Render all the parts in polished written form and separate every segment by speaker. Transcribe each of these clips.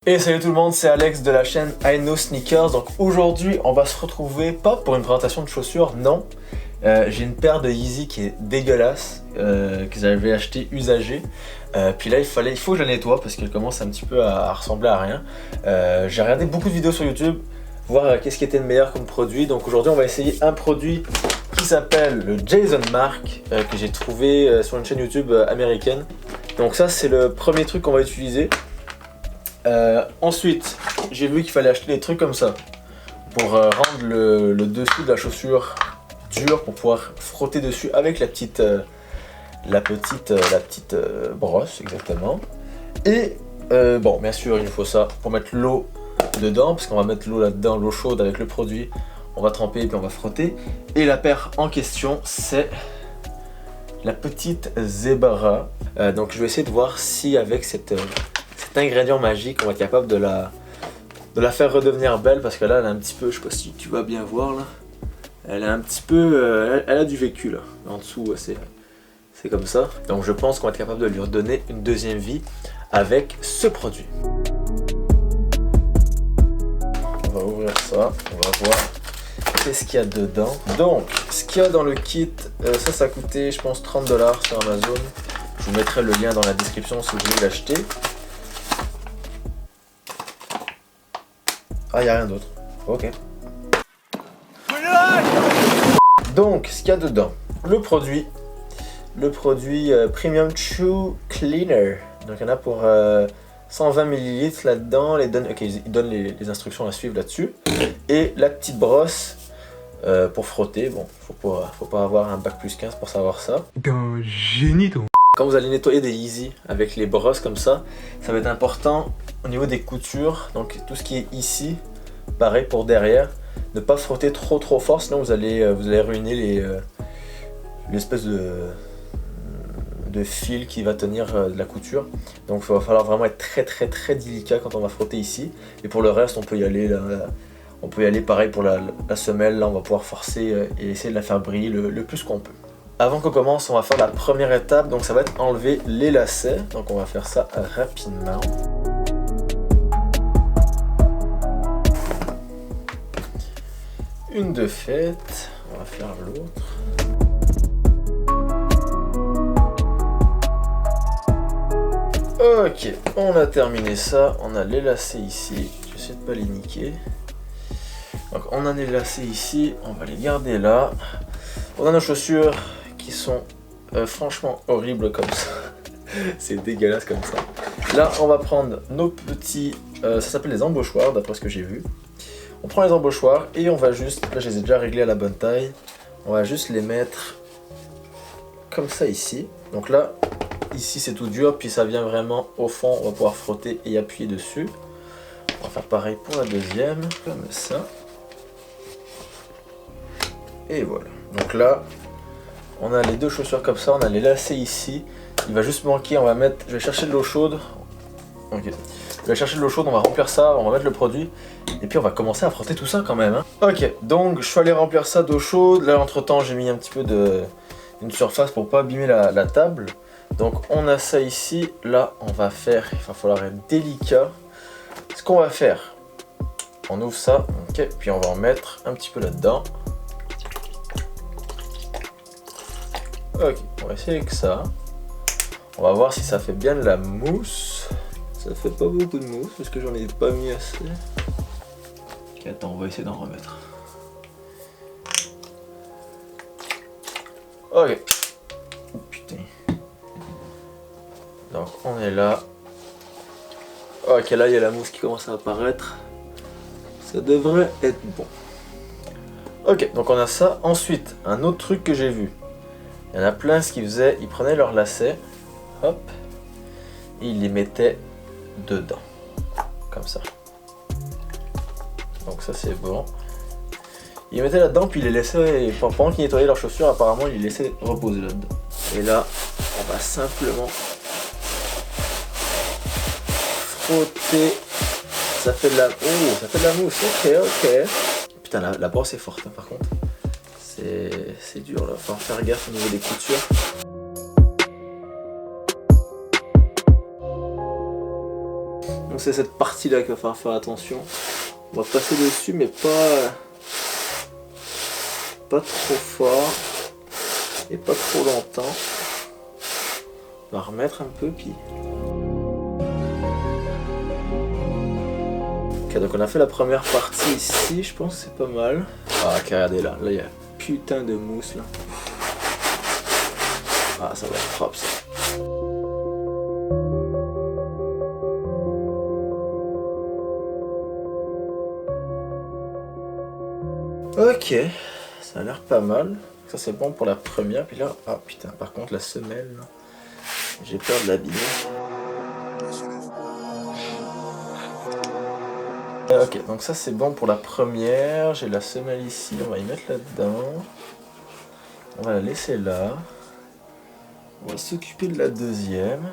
Speaker 1: Et salut tout le monde, c'est Alex de la chaîne I Know Sneakers. Donc aujourd'hui on va se retrouver, pas pour une présentation de chaussures, non. J'ai une paire de Yeezy qui est dégueulasse, que j'avais acheté usagée. Puis là il faut que je la nettoie parce qu'elle commence un petit peu à ressembler à rien. J'ai regardé beaucoup de vidéos sur YouTube, voir qu'est-ce qui était le meilleur comme produit. Donc aujourd'hui on va essayer un produit qui s'appelle le Jason Mark, que j'ai trouvé sur une chaîne YouTube américaine. Donc ça c'est le premier truc qu'on va utiliser. Ensuite, j'ai vu qu'il fallait acheter des trucs comme ça pour rendre le dessus de la chaussure dur pour pouvoir frotter dessus avec la petite brosse exactement. Et bon, bien sûr, il nous faut ça pour mettre l'eau dedans parce qu'on va mettre l'eau là-dedans, l'eau chaude avec le produit. On va tremper et puis on va frotter. Et la paire en question, c'est la petite Zebra. Donc, je vais essayer de voir si avec cet ingrédient magique, on va être capable de la faire redevenir belle parce que là, elle a un petit peu, je sais pas si tu vas bien voir là, elle a un petit peu, elle a du vécu là, en dessous, c'est comme ça. Donc je pense qu'on va être capable de lui redonner une deuxième vie avec ce produit. On va ouvrir ça, on va voir qu'est-ce qu'il y a dedans. Donc, ce qu'il y a dans le kit, ça a coûté, je pense, 30$ sur Amazon. Je vous mettrai le lien dans la description si vous voulez l'acheter. Ah, il n'y a rien d'autre. Ok. Donc, ce qu'il y a dedans. Le produit Premium True Cleaner. Donc, il y en a pour 120 ml là-dedans. Ok, ils donnent les instructions à suivre là-dessus. Et la petite brosse pour frotter. Bon, faut pas avoir un bac plus 15 pour savoir ça.
Speaker 2: T'es un génie, toi.
Speaker 1: Quand vous allez nettoyer des Yeezy avec les brosses comme ça va être important au niveau des coutures. Donc tout ce qui est ici, pareil pour derrière, ne pas frotter trop fort, sinon vous allez ruiner l'espèce de fil qui va tenir de la couture. Donc il va falloir vraiment être très délicat quand on va frotter ici. Et pour le reste, on peut y aller là, on peut y aller pareil pour la semelle. Là, on va pouvoir forcer et essayer de la faire briller le plus qu'on peut. Avant qu'on commence, on va faire la première étape, donc ça va être enlever les lacets. Donc on va faire ça rapidement. Une de faite, on va faire l'autre. Ok, on a terminé ça, on a les lacets ici, j'essaie de pas les niquer. Donc on a les lacets ici, on va les garder là. On a nos chaussures qui sont franchement horribles comme ça. C'est dégueulasse comme ça. Là on va prendre nos petits, ça s'appelle les embauchoirs d'après ce que j'ai vu. On prend les embauchoirs et on va juste, là je les ai déjà réglés à la bonne taille. On va juste les mettre comme ça ici. Donc là, ici c'est tout dur, puis ça vient vraiment au fond, on va pouvoir frotter et appuyer dessus. On va faire pareil pour la deuxième, comme ça. Et voilà. Donc là, on a les deux chaussures comme ça, on a les lacets ici. Il va juste manquer, on va mettre, je vais chercher de l'eau chaude. Ok. Je vais chercher de l'eau chaude, on va remplir ça, on va mettre le produit. Et puis on va commencer à frotter tout ça quand même. Hein. Ok, donc je suis allé remplir ça d'eau chaude. Là, entre temps, j'ai mis un petit peu d'une surface pour pas abîmer la table. Donc on a ça ici. Là, on va faire, il va falloir être délicat. Ce qu'on va faire, on ouvre ça, ok, puis on va en mettre un petit peu là-dedans. Ok, on va essayer avec ça. On va voir si ça fait bien de la mousse. Ça fait pas beaucoup de mousse parce que j'en ai pas mis assez. Ok, attends, on va essayer d'en remettre. Ok. Oh, putain. Donc on est là. Ok, là il y a la mousse qui commence à apparaître. Ça devrait être bon. Ok, donc on a ça. Ensuite, un autre truc que j'ai vu. Il y en a plein ce qu'ils faisaient, ils prenaient leurs lacets, hop, et ils les mettaient dedans, comme ça. Donc ça c'est bon. Ils les mettaient là-dedans, puis ils les laissaient, pendant qu'ils nettoyaient leurs chaussures, apparemment ils les laissaient reposer là-dedans. Et là, on va simplement frotter. Ça fait de la, oh, ça fait de la mousse, ok. Putain, la brosse est forte hein, par contre. C'est dur là, faut faire gaffe au niveau des coutures. Donc c'est cette partie là qu'il va falloir faire attention. On va passer dessus mais pas trop fort et pas trop longtemps. On va remettre un peu puis... Ok, donc on a fait la première partie ici, je pense que c'est pas mal. Ah ok, regardez là, il y a putain de mousse là. Ah ça va être propre ça. Ok, ça a l'air pas mal. Ça c'est bon pour la première. Puis là, ah putain, par contre la semelle, j'ai peur de l'abîmer. Ok, donc ça c'est bon pour la première. J'ai la semelle ici, on va y mettre là-dedans. On va la laisser là. On va s'occuper de la deuxième.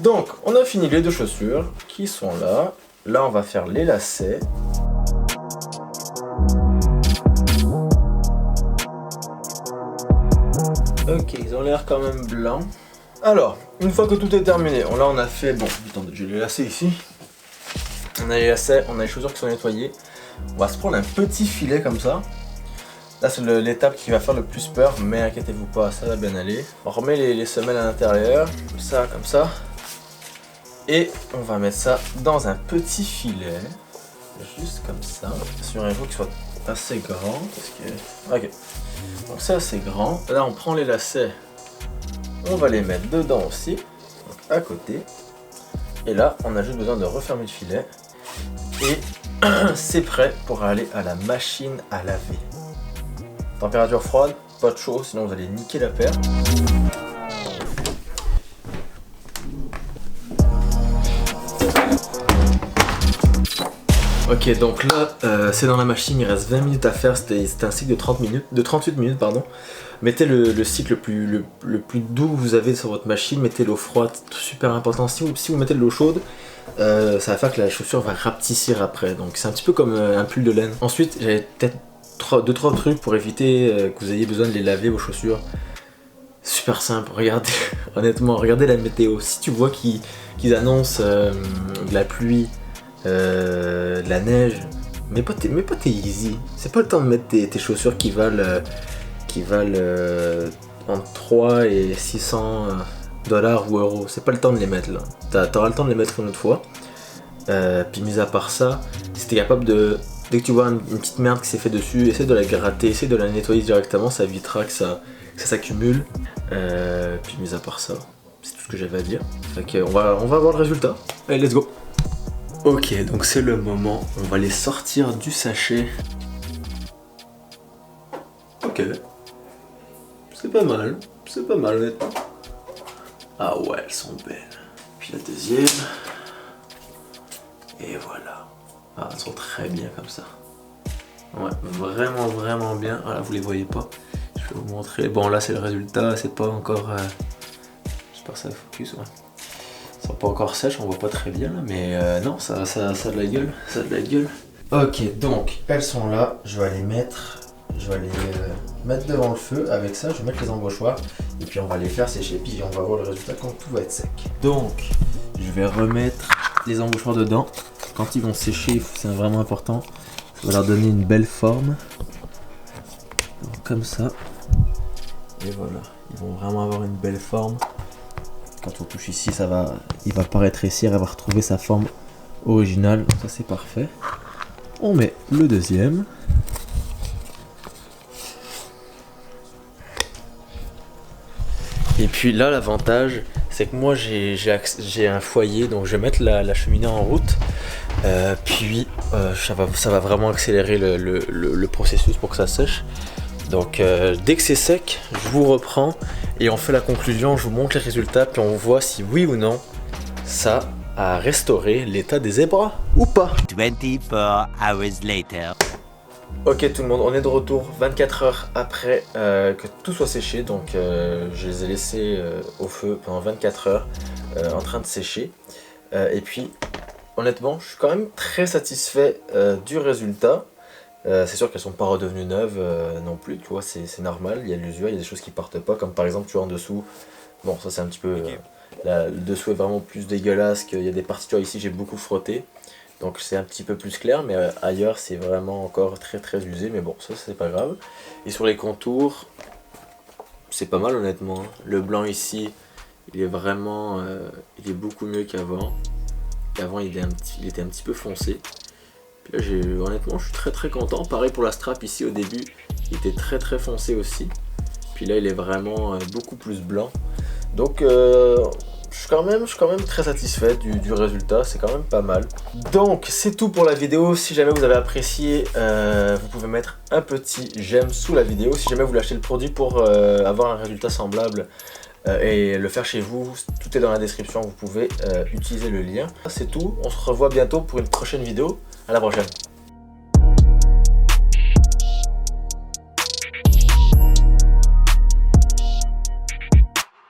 Speaker 1: Donc, on a fini les deux chaussures qui sont là. Là, on va faire les lacets. Ok, ils ont l'air quand même blancs. Alors, une fois que tout est terminé, là on a fait, bon, attendez, j'ai les lacets ici. On a les lacets, on a les chaussures qui sont nettoyées. On va se prendre un petit filet comme ça. Là c'est l'étape qui va faire le plus peur, mais inquiétez-vous pas, ça va bien aller. On remet les semelles à l'intérieur, comme ça. Et on va mettre ça dans un petit filet. Juste comme ça. Assurez-vous qu'il soit assez grand. Parce que... Ok. Donc c'est assez grand. Là on prend les lacets. On va les mettre dedans aussi. Donc à côté. Et là on a juste besoin de refermer le filet. Et c'est prêt pour aller à la machine à laver. Température froide, pas de chaud, sinon vous allez niquer la paire. Ok, donc là, c'est dans la machine, il reste 20 minutes à faire, c'était un cycle de 38 minutes, pardon. Mettez le cycle le plus doux que vous avez sur votre machine, mettez l'eau froide, super important. Si vous mettez de l'eau chaude, ça va faire que la chaussure va rapetissir après, donc c'est un petit peu comme un pull de laine. Ensuite, j'avais peut-être 2-3 trucs pour éviter que vous ayez besoin de les laver vos chaussures. Super simple, regardez, honnêtement, regardez la météo. Si tu vois qu'ils annoncent de la pluie, de la neige, mais pas t'es easy. C'est pas le temps de mettre tes chaussures qui valent entre 3 et 600 $ ou euros. C'est pas le temps de les mettre là. T'auras le temps de les mettre une autre fois. Puis mis à part ça, si t'es capable de... Dès que tu vois une petite merde qui s'est fait dessus, essaie de la gratter, essaie de la nettoyer directement, ça évitera que ça s'accumule. Puis mis à part ça, c'est tout ce que j'avais à dire. Fait que on va voir le résultat. Allez, let's go. Ok, donc c'est le moment, on va les sortir du sachet. Ok, c'est pas mal honnêtement. Ah ouais, elles sont belles. Puis la deuxième. Et voilà. Ah, elles sont très bien comme ça. Ouais, vraiment bien. Voilà, vous les voyez pas. Je vais vous montrer. Bon, là c'est le résultat, c'est pas encore... J'espère que ça focus, ouais. Elles sont pas encore sèches, on voit pas très bien là, mais non, ça a de la gueule. Ça a de la gueule. Ok, donc elles sont là. Je vais les mettre devant le feu. Avec ça, je vais mettre les embauchoirs. Et puis on va les faire sécher. Puis on va voir le résultat quand tout va être sec. Donc, je vais remettre les embauchoirs dedans. Quand ils vont sécher, c'est vraiment important. Ça va leur donner une belle forme. Donc, comme ça. Et voilà, ils vont vraiment avoir une belle forme. Quand on touche ici, il va pas rétrécir, elle va retrouver sa forme originale. Donc ça c'est parfait. On met le deuxième. Et puis là l'avantage, c'est que moi j'ai un foyer, donc je vais mettre la cheminée en route. Puis ça va vraiment accélérer le processus pour que ça sèche. Donc dès que c'est sec, je vous reprends et on fait la conclusion, je vous montre les résultats, puis on voit si oui ou non ça a restauré l'état des zébras ou pas.
Speaker 3: 24 hours later.
Speaker 1: Ok tout le monde, on est de retour 24 heures après que tout soit séché, donc je les ai laissés au feu pendant 24 heures en train de sécher. Et puis honnêtement, je suis quand même très satisfait du résultat. C'est sûr qu'elles sont pas redevenues neuves non plus, tu vois, c'est normal, il y a de l'usure, il y a des choses qui partent pas, comme par exemple tu vois en dessous, bon ça c'est un petit peu, le dessous est vraiment plus dégueulasse, qu'il y a des parties, tu vois ici j'ai beaucoup frotté, donc c'est un petit peu plus clair, mais ailleurs c'est vraiment encore très usé, mais bon ça c'est pas grave. Et sur les contours, c'est pas mal honnêtement, le blanc ici, il est vraiment, il est beaucoup mieux qu'avant, il était un petit peu foncé. Puis là, honnêtement, je suis très content. Pareil pour la strap ici au début, il était très foncé aussi. Puis là, il est vraiment beaucoup plus blanc. Donc, je suis quand même très satisfait du résultat. C'est quand même pas mal. Donc, c'est tout pour la vidéo. Si jamais vous avez apprécié, vous pouvez mettre un petit j'aime sous la vidéo. Si jamais vous voulez acheter le produit pour avoir un résultat semblable et le faire chez vous, tout est dans la description. Vous pouvez utiliser le lien. C'est tout. On se revoit bientôt pour une prochaine vidéo. À la prochaine.